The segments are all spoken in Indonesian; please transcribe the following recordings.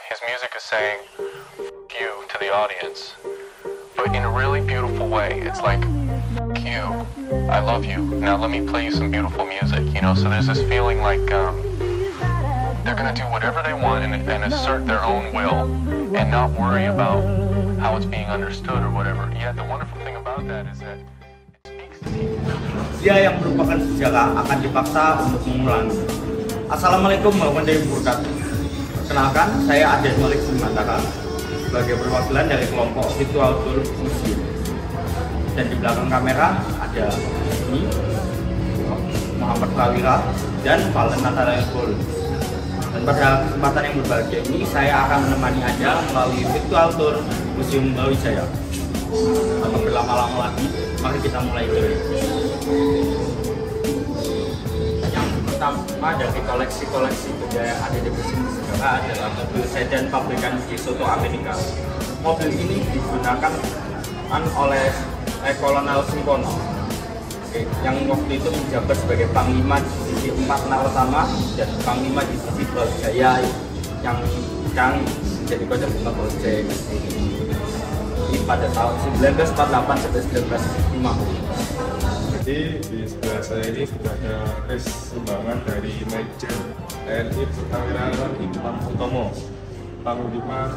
His music is saying "F you" to the audience, but in a really beautiful way. It's like, "F you, I love you. Now let me play you some beautiful music." You know, so there's this feeling like they're gonna do whatever they want and assert their own will and not worry about how it's being understood or whatever. Yeah, the wonderful thing about that is that it speaks to people. Dia yang merupakan senjata akan dipaksa untuk mengulangi. Assalamualaikum warahmatullahi wabarakatuh. Perkenalkan, saya Ades Malik Sumantara sebagai perwakilan dari kelompok Virtual Tour Museum. Dan di belakang kamera ada ini Muhammad Prawira dan Valen Natanael Bol. Dan pada kesempatan yang berbahagia ini saya akan menemani Anda melalui Virtual Tour Museum Brawijaya. Tanpa berlama-lama lagi, mari kita mulai dulu. Yang pertama dari koleksi-koleksi benda yang ada di Museum Sejarah adalah mobil sedan pabrikan DeSoto Amerika. Mobil ini digunakan oleh Kolonel Sungkono, yang waktu itu menjabat sebagai Panglima di sisi 4 Naratama dan Panglima di sisi Brawijaya yang sekarang menjadi kode bunga Brawijaya ini pada tahun 1948 sampai 1950. Jadi di sebelah saya ini sudah ada list sumbangan dari Majen TNI Purnawira Imam Utomo, Panglima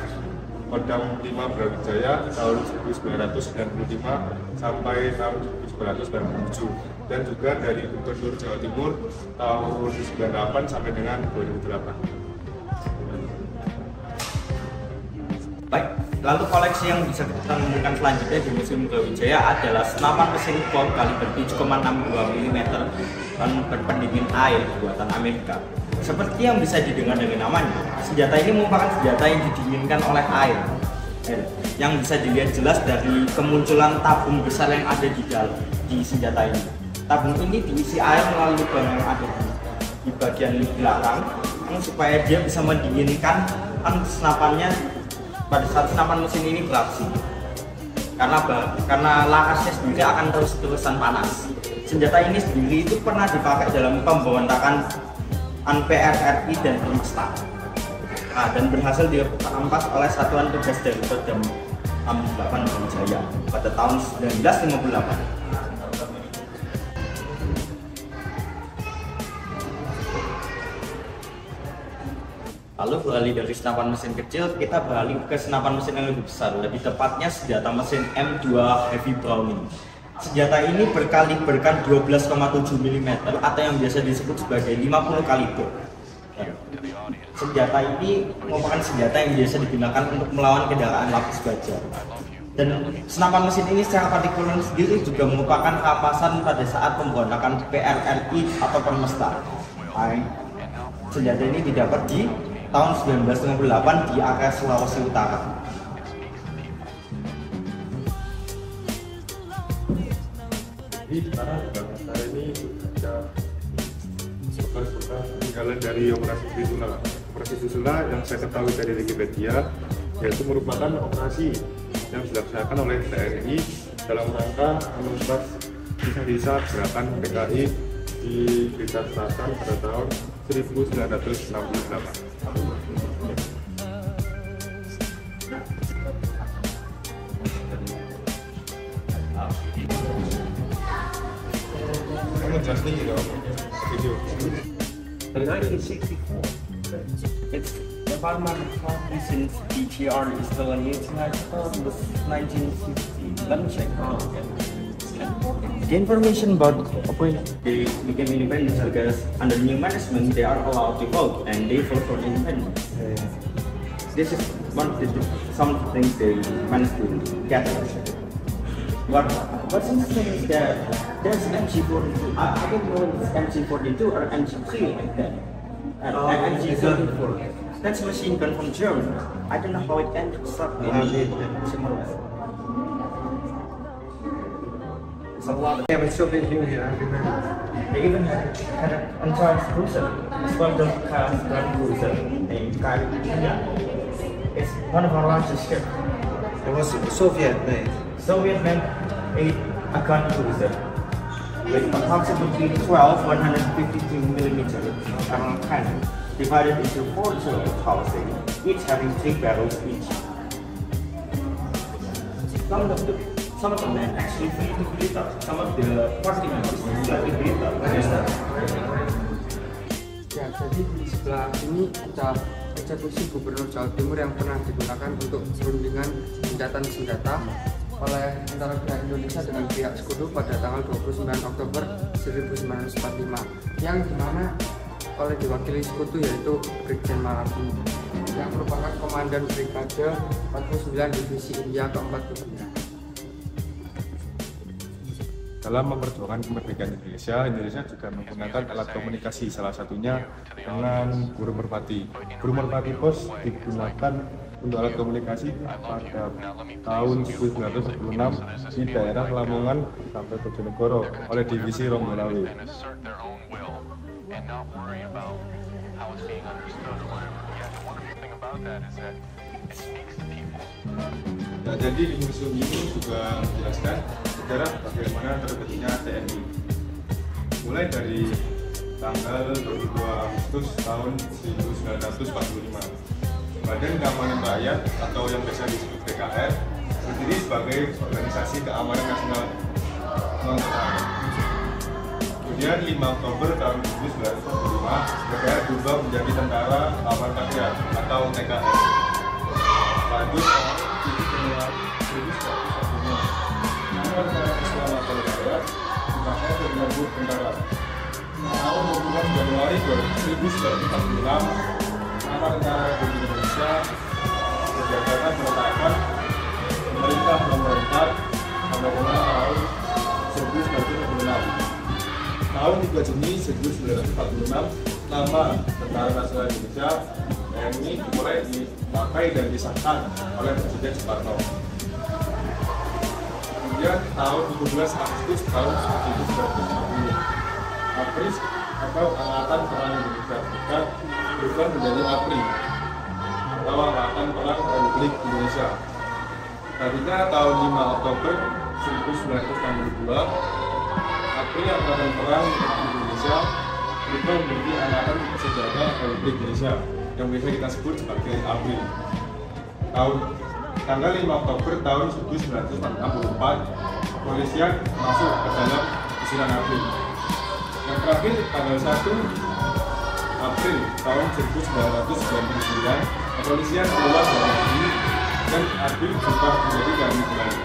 Kodam 5 Brawijaya tahun 1995 sampai tahun 1997, dan juga dari Gubernur Jawa Timur tahun 98 sampai dengan 2008. Baik, lalu koleksi yang bisa kita temukan selanjutnya di Museum Brawijaya adalah senapan mesin bom kaliber 7,62 mm dan berpendingin air buatan Amerika. Seperti yang bisa didengar dari namanya, senjata ini merupakan senjata yang didinginkan oleh air. Yang bisa dilihat jelas dari kemunculan tabung besar yang ada di senjata ini. Tabung ini diisi air melalui lubang yang ada di bagian belakang, supaya dia bisa mendinginkan senapannya pada saat senapan mesin ini beraksi. Karena lakasnya sendiri akan terus-terusan panas. Senjata ini sendiri itu pernah dipakai dalam pemberontakan PRRI dan Permesta, dan berhasil dirampas oleh Satuan Tugas dari Kodam 8 Brawijaya pada tahun 1958. Lalu beralih dari senapan mesin kecil, kita beralih ke senapan mesin yang lebih besar, lebih tepatnya senjata mesin M2 Heavy Browning. Senjata ini berkaliberkan 12,7 mm atau yang biasa disebut sebagai 50 kaliber. Senjata ini merupakan senjata yang biasa digunakan untuk melawan kendaraan lapis baja. Dan senapan mesin ini secara partikular sendiri juga merupakan rampasan pada saat pemberontakan PRRI atau Permesta. Senjata ini didapat di tahun 1958 di area Sulawesi Utara. Jadi sekarang di belakang saya ini ada bekas-bekas peninggalan dari operasi Trisula. Operasi Trisula yang saya ketahui dari Wikipedia, yaitu merupakan operasi yang dilaksanakan oleh TNI dalam rangka menumpas sisa-sisa gerakan PKI di Blitar Selatan pada tahun 1968. In 1964, it's the Parliament since DTR is still in use. I thought it was 1960. Let me check. The information about when they became independent because under new management they are allowed to vote and they vote for independence. This is some of the things they managed to get. What's interesting is that there's MG42. I don't know if it's MG42 or MG3 like that. MG34. That's a machine gun from Germany. I don't know how it ended up in similar. It's a lot of. Yeah, but Soviet Union, I remember. They even had an Antares cruiser. It's one of the Kazakh cruiser named Kyrgyzstan. It's one of our largest ships. It was Soviet made. Soviet made a gun cruiser with approximately 12 152mm cannon. divided into 4 cylinders housing, each having 3 barrels each. Some of the men actually feel to glitter. Some of the party members slightly glitter. Ya, jadi di sebelah ini ada eksekusi Gubernur Jawa Timur yang pernah digunakan untuk perundingan senjata oleh antara pihak Indonesia dengan pihak Sekutu pada tanggal 29 Oktober 1945 yang dimana oleh diwakili Sekutu yaitu Brigjen Malabi yang merupakan Komandan Brigade 49 Divisi India ke-49. Dalam memperjuangkan kemerdekaan Indonesia juga menggunakan alat komunikasi, salah satunya dengan burung merpati. Burung merpati pos digunakan untuk alat komunikasi pada tahun 1976 di daerah Lamongan sampai Bojonegoro oleh Divisi Ronggolawe. Nah, jadi di museum ini juga menjelaskan sejarah bagaimana terbentuknya TNI. Mulai dari tanggal 22 Agustus tahun 1945. Badan Keamanan Rakyat atau yang biasa disebut BKR berdiri sebagai organisasi keamanan nasional non-perang. Kemudian 5 Oktober tahun 1945 BKR berubah menjadi Tentara Keamanan Rakyat atau TKR. Lanjut tahun 20 Januari 1946 Nama Tentara Republik Indonesia berdasarkan penetapan pemerintah nomor 4 tahun 1946. Tahun 3 Juni 1946 nama Tentara Nasional Indonesia TNI mulai dipakai dan disahkan oleh Presiden Soekarno. Kemudian tahun 17 Agustus tahun 1940 APRI atau Angkatan Perang Indonesia Serikat berubah menjadi APRI atau Angkatan Perang Republik Indonesia. Tadinya tahun 5 Oktober 1962 APRI Angkatan Perang Republik Indonesia berubah menjadi Angkatan Bersenjata Republik Indonesia yang biasa kita sebut sebagai APRI. Tanggal 5 Oktober tahun 1944 kepolisian masuk ke dalam usulan APRI. Yang terakhir tanggal 1 April tahun 1999 kepolisian keluar dari negeri dan APRI juga menjadi kami kembali.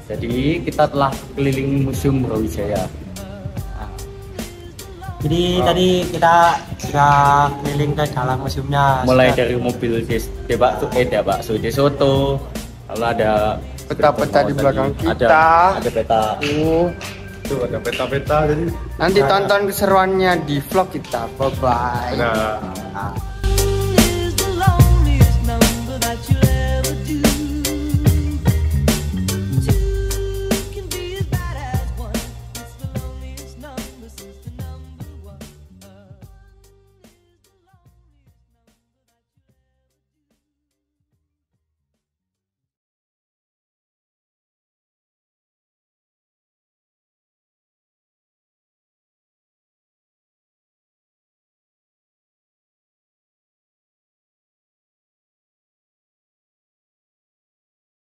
Jadi kita telah keliling Museum Brawijaya. Jadi tadi kita sudah keliling ke dalam museumnya. Mulai dari mobil bakso di soto, lalu ada Peta-peta di belakang kita. Ada peta. Tuh ada peta-peta jadi. Nanti tonton keseruannya di vlog kita. Bye bye. Nah.